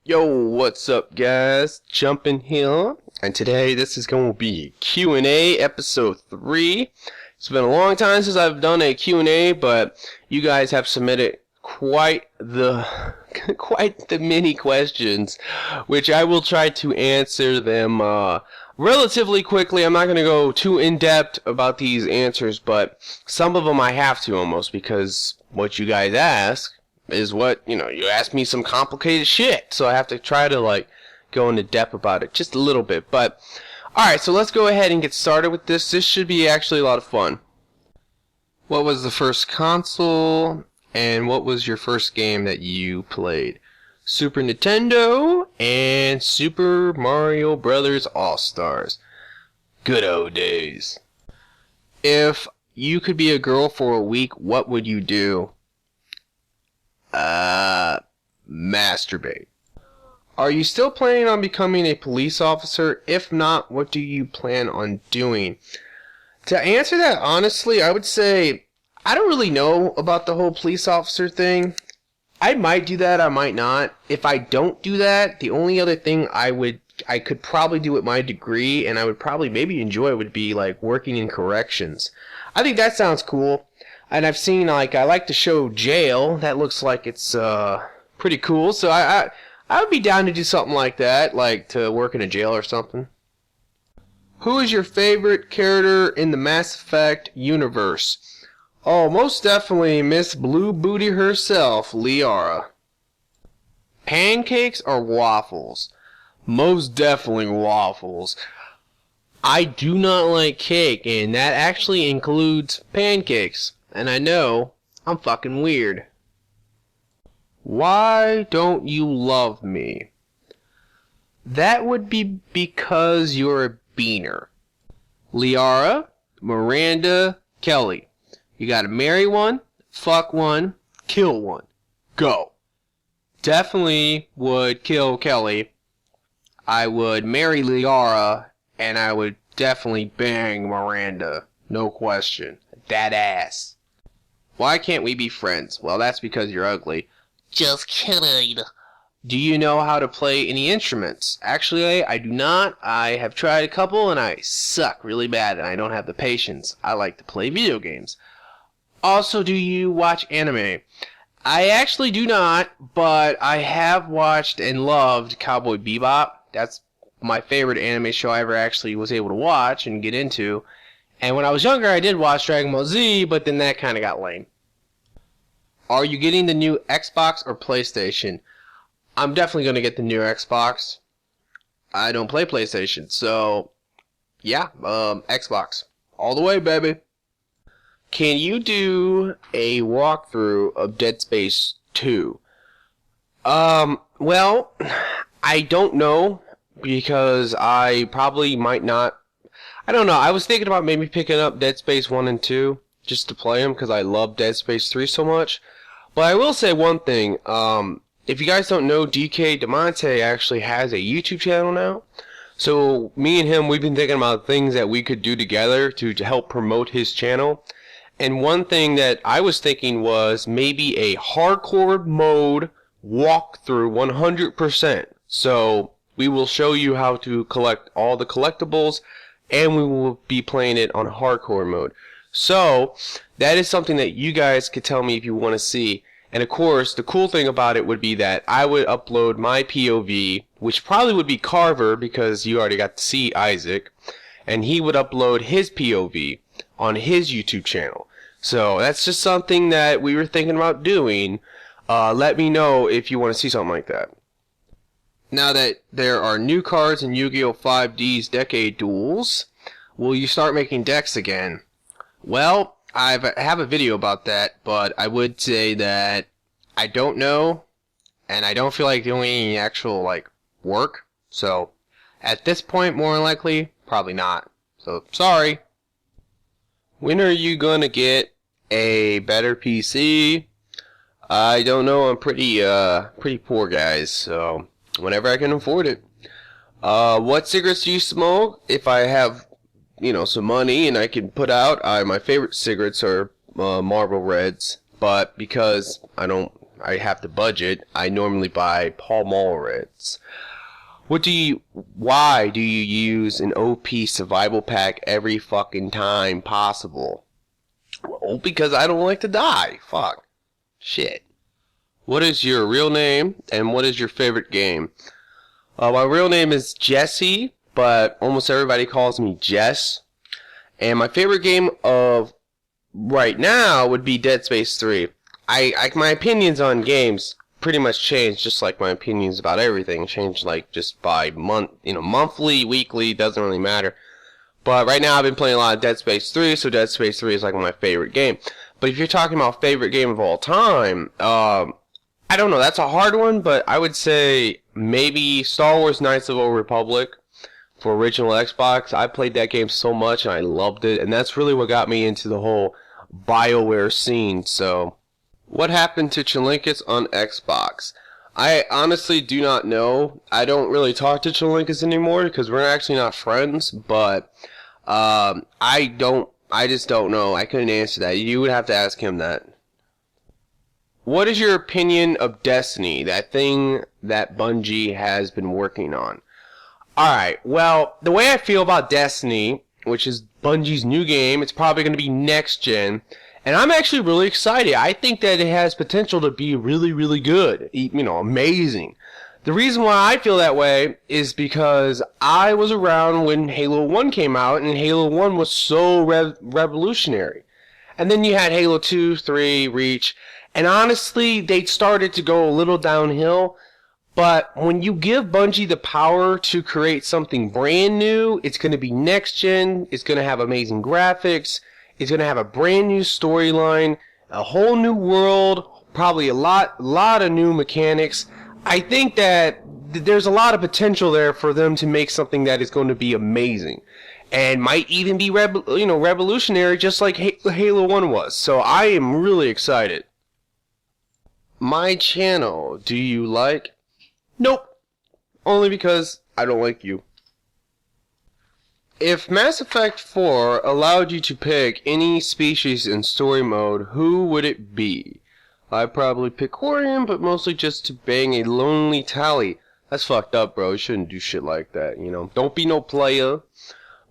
Yo, what's up guys? JuMpiN here, and today this is going to be Q&A episode 3. It's been a long time since I've done a Q&A, but you guys have submitted quite the many questions, which I will try to answer them relatively quickly. I'm not going to go too in-depth about these answers, but some of them I have to almost, because what you guys ask is what, you ask me some complicated shit, so I have to try to go into depth about it just a little bit. But alright, so let's go ahead and get started with this. This should be actually a lot of fun. What was the first console and what was your first game that you played? Super Nintendo and Super Mario Brothers All-Stars. Good old days. If you could be a girl for a week, what would you do? Masturbate. Are you still planning on becoming a police officer? If not, what do you plan on doing? To answer that honestly, I would say I don't really know about the whole police officer thing. I might do that, I might not. If I don't do that, the only other thing I could probably do with my degree, and I would probably maybe enjoy, would be working in corrections. I think that sounds cool. And I've seen, I like the show Jail. That looks like it's pretty cool. So I would be down to do something like that, to work in a jail or something. Who is your favorite character in the Mass Effect universe? Oh, most definitely Miss Blue Booty herself, Liara. Pancakes or waffles? Most definitely waffles. I do not like cake, and that actually includes pancakes. And I know I'm fucking weird. Why don't you love me? That would be because you're a beaner. Liara, Miranda, Kelly. You gotta marry one, fuck one, kill one. Go. Definitely would kill Kelly. I would marry Liara, and I would definitely bang Miranda. No question. That ass. Why can't we be friends? Well, that's because you're ugly. Just kidding. Do you know how to play any instruments? Actually, I do not. I have tried a couple and I suck really bad and I don't have the patience. I like to play video games. Also, do you watch anime? I actually do not, but I have watched and loved Cowboy Bebop. That's my favorite anime show I ever actually was able to watch and get into. And when I was younger, I did watch Dragon Ball Z, but then that kind of got lame. Are you getting the new Xbox or PlayStation? I'm definitely going to get the new Xbox. I don't play PlayStation, so yeah, Xbox. All the way, baby. Can you do a walkthrough of Dead Space 2? Well, I don't know, because I probably might not. I don't know. I was thinking about maybe picking up Dead Space 1 and 2 just to play them because I love Dead Space 3 so much. But I will say one thing. If you guys don't know, DK DeMonte actually has a YouTube channel now. So me and him, we've been thinking about things that we could do together to help promote his channel. And one thing that I was thinking was maybe a hardcore mode walkthrough 100%. So we will show you how to collect all the collectibles, and we will be playing it on hardcore mode. So that is something that you guys could tell me if you want to see. And of course, the cool thing about it would be that I would upload my POV, which probably would be Carver because you already got to see Isaac, and he would upload his POV on his YouTube channel. So that's just something that we were thinking about doing. Let me know if you want to see something like that. Now that there are new cards in Yu-Gi-Oh! 5D's Decade Duels, will you start making decks again? Well, I have a video about that, but I would say that I don't know, and I don't feel like doing any actual, work. So, at this point, more than likely, probably not. So, sorry. When are you gonna get a better PC? I don't know. I'm pretty poor, guys, so whenever I can afford it. What cigarettes do you smoke? If I have, some money and I can put out, my favorite cigarettes are Marlboro Reds, but because I don't I have the budget, I normally buy Palmolids. Why do you use an OP survival pack every fucking time possible? Well, because I don't like to die. Fuck. Shit. What is your real name, and what is your favorite game? My real name is Jesse, but almost everybody calls me Jess. And my favorite game of right now would be Dead Space 3. My opinions on games pretty much change, just like my opinions about everything change, like just by month, monthly, weekly, doesn't really matter. But right now I've been playing a lot of Dead Space 3, so Dead Space 3 is like my favorite game. But if you're talking about favorite game of all time, I don't know, that's a hard one, but I would say maybe Star Wars Knights of the Old Republic for original Xbox. I played that game so much and I loved it, and that's really what got me into the whole BioWare scene. So, what happened to Chalinkus on Xbox? I honestly do not know. I don't really talk to Chalinkus anymore because we're actually not friends, but I just don't know. I couldn't answer that. You would have to ask him that. What is your opinion of Destiny, that thing that Bungie has been working on? Alright, well, the way I feel about Destiny, which is Bungie's new game, it's probably going to be next gen, and I'm actually really excited. I think that it has potential to be really, really good, amazing. The reason why I feel that way is because I was around when Halo 1 came out, and Halo 1 was so revolutionary. And then you had Halo 2, 3, Reach, and honestly, they started to go a little downhill. But when you give Bungie the power to create something brand new, it's going to be next gen, it's going to have amazing graphics, it's going to have a brand new storyline, a whole new world, probably a lot of new mechanics. I think that there's a lot of potential there for them to make something that is going to be amazing. And might even be revolutionary, just like Halo 1 was. So I am really excited. My channel, do you like? Nope. Only because I don't like you. If Mass Effect 4 allowed you to pick any species in story mode, who would it be? I'd probably pick Quarian, but mostly just to bang a lonely Tally. That's fucked up, bro. You shouldn't do shit like that, Don't be no player.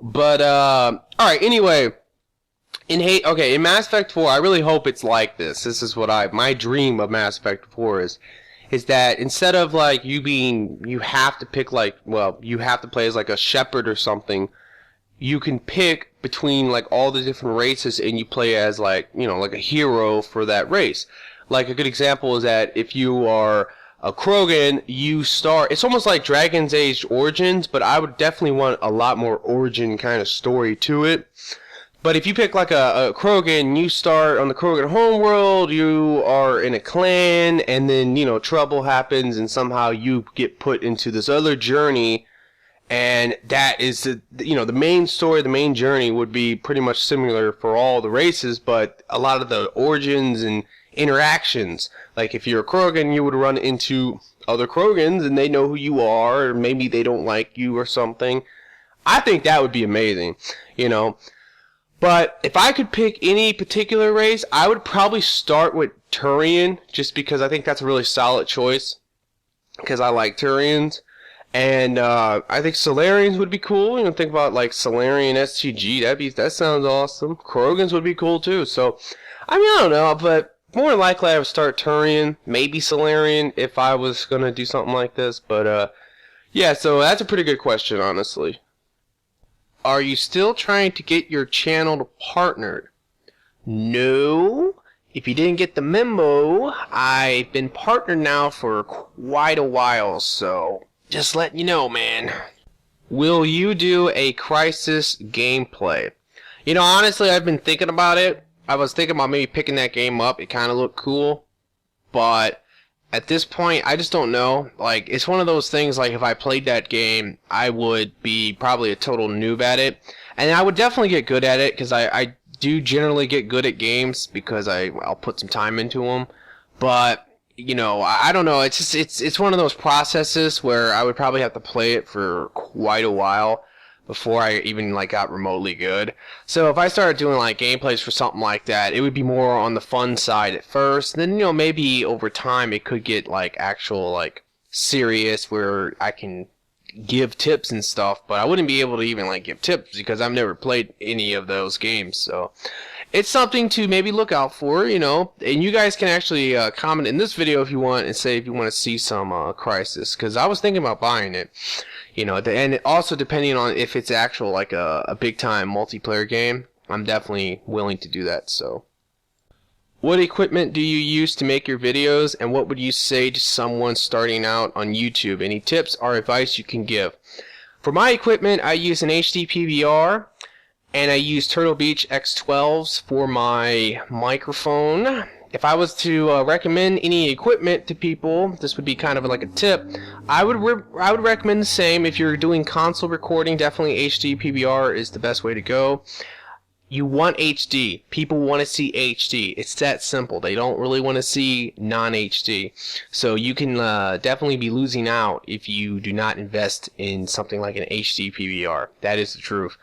But, alright, anyway. In Mass Effect 4, I really hope it's like this. This is what my dream of Mass Effect 4 is that instead of like you have to pick you have to play as like a shepherd or something, you can pick between like all the different races and you play as like a hero for that race. Like a good example is that if you are a Krogan, it's almost like Dragon's Age Origins, but I would definitely want a lot more origin kind of story to it. But if you pick like a Krogan, you start on the Krogan homeworld, you are in a clan, and then, trouble happens, and somehow you get put into this other journey, and that is, the main story, the main journey would be pretty much similar for all the races, but a lot of the origins and interactions, like if you're a Krogan, you would run into other Krogans, and they know who you are, or maybe they don't like you or something. I think that would be amazing, But if I could pick any particular race, I would probably start with Turian, just because I think that's a really solid choice, because I like Turians. And I think Solarians would be cool. Think about like Solarian STG. That sounds awesome. Krogans would be cool too. So, I don't know, but more than likely I would start Turian, maybe Solarian if I was gonna do something like this. But yeah, so that's a pretty good question, honestly. Are you still trying to get your channel partnered? No. If you didn't get the memo, I've been partnered now for quite a while, so just letting you know, man. Will you do a Crisis gameplay? Honestly, I've been thinking about it. I was thinking about maybe picking that game up. It kind of looked cool. But at this point, I just don't know. Like, it's one of those things, like, if I played that game, I would be probably a total noob at it. And I would definitely get good at it, because I do generally get good at games, because I'll put some time into them. But, I don't know. It's just, it's one of those processes where I would probably have to play it for quite a while. before I even like got remotely good. So if I started doing like gameplays for something like that, it would be more on the fun side at first. Then, you know, maybe over time it could get like actual like serious where I can give tips and stuff, but I wouldn't be able to even like give tips because I've never played any of those games. So it's something to maybe look out for, you know. And you guys can actually comment in this video if you want and say if you want to see some Crisis, because I was thinking about buying it, you know. And also depending on if it's actual like a big time multiplayer game, I'm definitely willing to do that. So what equipment do you use to make your videos, and what would you say to someone starting out on YouTube? Any tips or advice you can give? For my equipment, I use an HD PVR, and I use Turtle Beach X12s for my microphone. If I was to recommend any equipment to people, this would be kind of like a tip. I would recommend the same. If you're doing console recording, definitely HD PVR is the best way to go. You want HD. People want to see HD. It's that simple. They don't really want to see non-HD. So you can definitely be losing out if you do not invest in something like an HD PVR. That is the truth.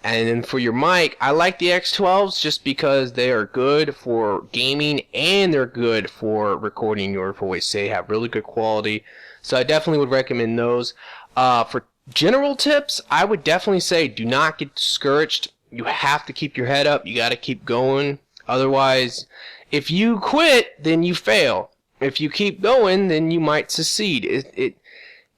And then for your mic, I like the X12s just because they are good for gaming and they're good for recording your voice. They have really good quality. So I definitely would recommend those. For general tips, I would definitely say do not get discouraged. You have to keep your head up. You got to keep going. Otherwise, if you quit, then you fail. If you keep going, then you might succeed. It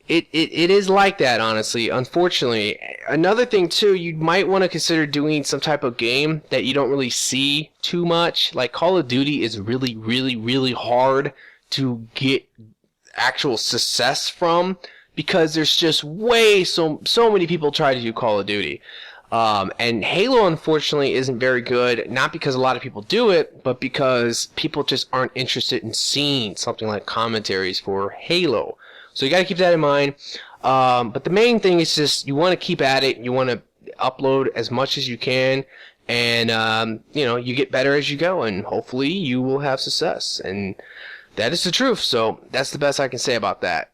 is like that, honestly. Unfortunately, another thing too, you might want to consider doing some type of game that you don't really see too much. Like Call of Duty is really, really, really hard to get actual success from because there's just so many people try to do Call of Duty. And Halo, unfortunately, isn't very good, not because a lot of people do it, but because people just aren't interested in seeing something like commentaries for Halo. So you got to keep that in mind. But the main thing is just you want to keep at it. You want to upload as much as you can, and you know, you get better as you go, and hopefully you will have success. And that is the truth. So that's the best I can say about that.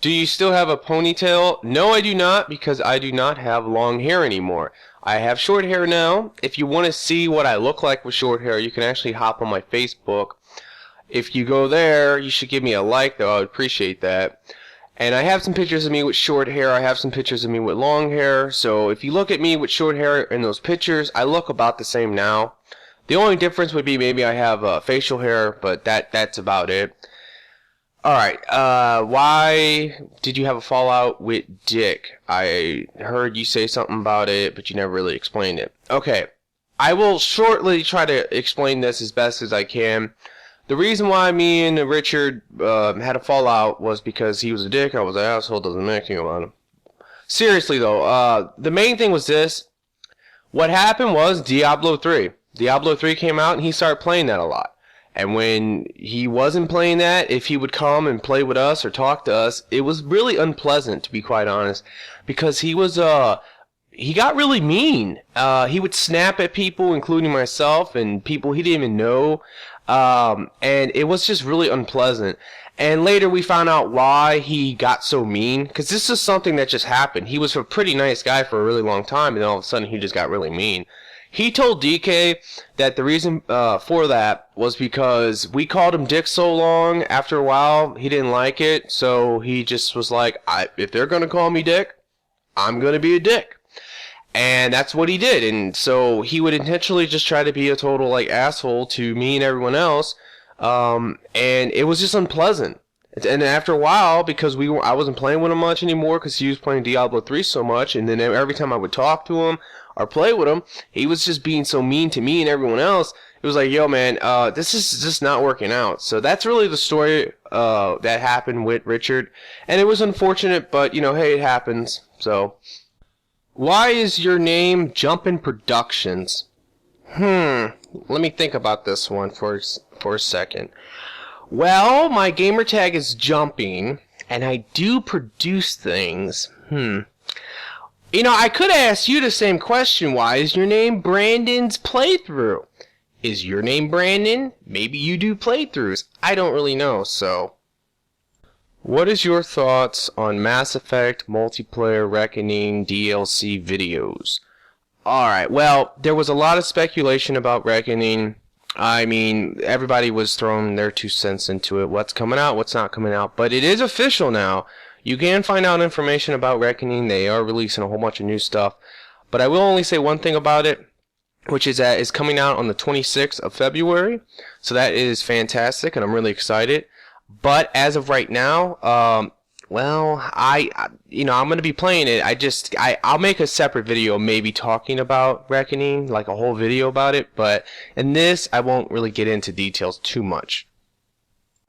Do you still have a ponytail? No, I do not, because I do not have long hair anymore. I have short hair now. If you want to see what I look like with short hair, you can actually hop on my Facebook. If you go there, you should give me a like, though. I would appreciate that. And I have some pictures of me with short hair. I have some pictures of me with long hair. So if you look at me with short hair in those pictures, I look about the same now. The only difference would be maybe I have facial hair, but that's about it. Alright, why did you have a fallout with Dick? I heard you say something about it, but you never really explained it. Okay, I will shortly try to explain this as best as I can. The reason why me and Richard had a fallout was because he was a dick, I was an asshole, doesn't make anything about him. Seriously though, the main thing was this. What happened was Diablo 3. Diablo 3 came out and he started playing that a lot. And when he wasn't playing that, if he would come and play with us or talk to us, it was really unpleasant, to be quite honest, because he got really mean. He would snap at people, including myself, and people he didn't even know, and it was just really unpleasant. And later we found out why he got so mean, because this is something that just happened. He was a pretty nice guy for a really long time, and then all of a sudden he just got really mean. He told DK that the reason for that was because we called him Dick so long. After a while, he didn't like it, so he just was like, if they're going to call me Dick, I'm going to be a dick. And that's what he did. And so he would intentionally just try to be a total like asshole to me and everyone else. And it was just unpleasant. And after a while, because I wasn't playing with him much anymore because he was playing Diablo 3 so much, and then every time I would talk to him or play with him, he was just being so mean to me and everyone else. It was like, yo, man, this is just not working out. So that's really the story that happened with Richard. And it was unfortunate, but, you know, hey, it happens. So, why is your name JuMpiN Productions? Let me think about this one for a second. Well, my gamer tag is JuMpiN, and I do produce things. You know, I could ask you the same question. Why is your name Brandon's Playthrough? Is your name Brandon? Maybe you do playthroughs. I don't really know, so. What is your thoughts on Mass Effect Multiplayer Reckoning DLC videos? Alright, well, there was a lot of speculation about Reckoning. I mean, everybody was throwing their 2 cents into it. What's coming out, what's not coming out. But it is official now. You can find out information about Reckoning. They are releasing a whole bunch of new stuff. But I will only say one thing about it, which is that it's coming out on the 26th of February. So that is fantastic, and I'm really excited. But as of right now, well, I'm going to be playing it. I'll make a separate video maybe talking about Reckoning, like a whole video about it. But in this, I won't really get into details too much.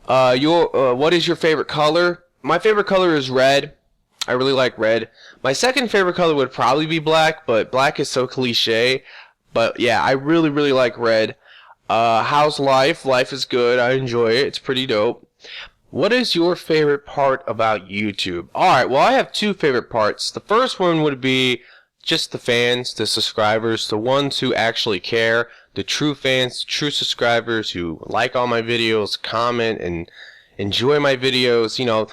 What is your favorite color? My favorite color is red. I really like red. My second favorite color would probably be black, but black is so cliche. But yeah, I really, really like red. How's life? Life is good. I enjoy it. It's pretty dope. What is your favorite part about YouTube? Alright, well, I have 2 favorite parts. The first one would be just the fans, the subscribers, the ones who actually care, the true fans, the true subscribers who like all my videos, comment, and enjoy my videos. You know,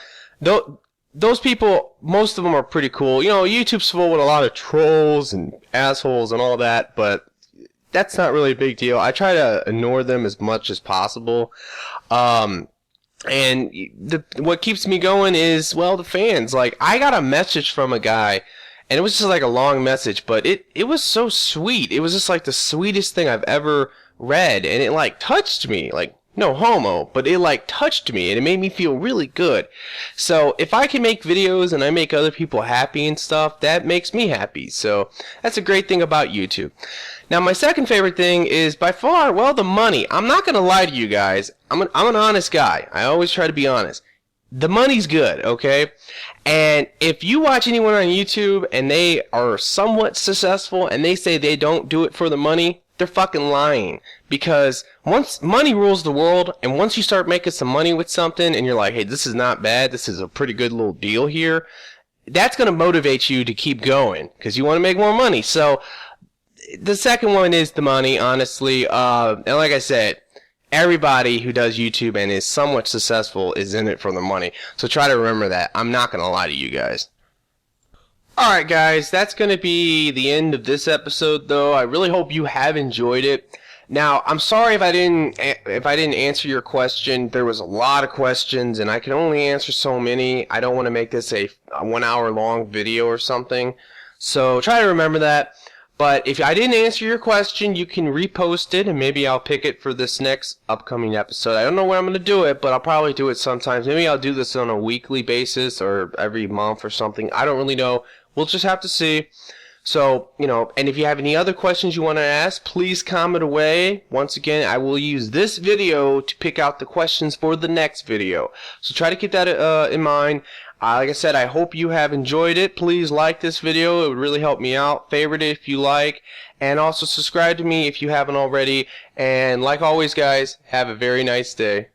those people, most of them are pretty cool. You know, YouTube's full with a lot of trolls and assholes and all that, but that's not really a big deal. I try to ignore them as much as possible. And what keeps me going is, well, the fans. Like, I got a message from a guy, and it was just like a long message, but it was so sweet. It was just like the sweetest thing I've ever read, and it like touched me. Like, no homo, but it like touched me, and it made me feel really good. So if I can make videos and I make other people happy and stuff, that makes me happy. So that's a great thing about YouTube. Now, my second favorite thing is by far, well, the money. I'm not going to lie to you guys. I'm an honest guy. I always try to be honest. The money's good, okay? And if you watch anyone on YouTube and they are somewhat successful and they say they don't do it for the money, they're fucking lying. Because once money rules the world, and once you start making some money with something and you're like, hey, this is not bad, this is a pretty good little deal here, that's going to motivate you to keep going because you want to make more money. So the second one is the money, honestly. And like I said, everybody who does YouTube and is somewhat successful is in it for the money. So try to remember that. I'm not going to lie to you guys. Alright guys, that's going to be the end of this episode though. I really hope you have enjoyed it. Now, I'm sorry if I didn't answer your question. There was a lot of questions and I can only answer so many. I don't want to make this a 1 hour long video or something. So try to remember that. But if I didn't answer your question, you can repost it, and maybe I'll pick it for this next upcoming episode. I don't know when I'm going to do it, but I'll probably do it sometimes. Maybe I'll do this on a weekly basis or every month or something. I don't really know. We'll just have to see. So, you know, and if you have any other questions you want to ask, please comment away. Once again, I will use this video to pick out the questions for the next video. So try to keep that in mind. Like I said, I hope you have enjoyed it. Please like this video. It would really help me out. Favorite it if you like. And also subscribe to me if you haven't already. And like always, guys, have a very nice day.